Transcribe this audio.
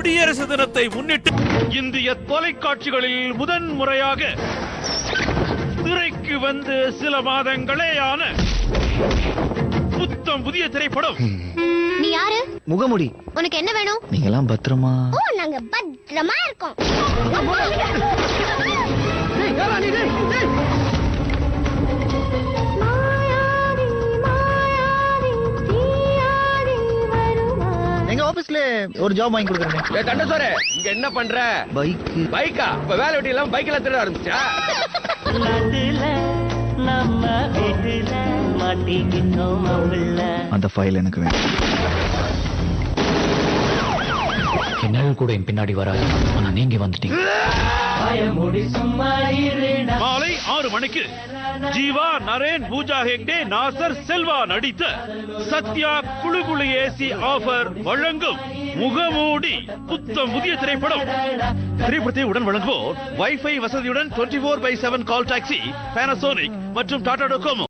குடியரசு தினத்தை முன்னிட்டு இந்திய தொலைக்காட்சிகளில் முதன் முறையாக திரைக்கு வந்து சில மாதங்களே ஆன புத்தம் புதிய திரைப்படம். நீ யாரு? முகமுடி. உனக்கு என்ன வேணும்? நீங்க எல்லாம் பத்திரமா? ஓ, நாங்க பத்திரமா இருக்கோம். எங்க ஆபீஸ்ல ஒரு ஜாப் வாங்கி கொடுக்குறேன். தண்டசோரே, இங்க என்ன பண்ற? பைக்கா? இப்ப வேலை வெட்டி எல்லாம் பைக்ல திருட ஆரம்பிச்சா? அந்த ஃபைல் எனக்கு வேணும். என்னால கூட என் பின்னாடி வராது, ஆனா நீங்க வந்துட்டீங்க. மாலை 6 மணிக்கு ஜீவா, நரேன், பூஜா ஹெக்டே, நாசர், செல்வா நடித்த சத்யா குளுகுளு ஏசி ஆஃபர் வழங்கும் முகமூடி புத்தம் புதிய திரைப்படம். திரைப்படத்தை உடன் வழங்குவோர் வைஃபை வசதியுடன் 24/7 கால் டாக்ஸி, பானாசோனிக் மற்றும் டாடா டோகோமோ.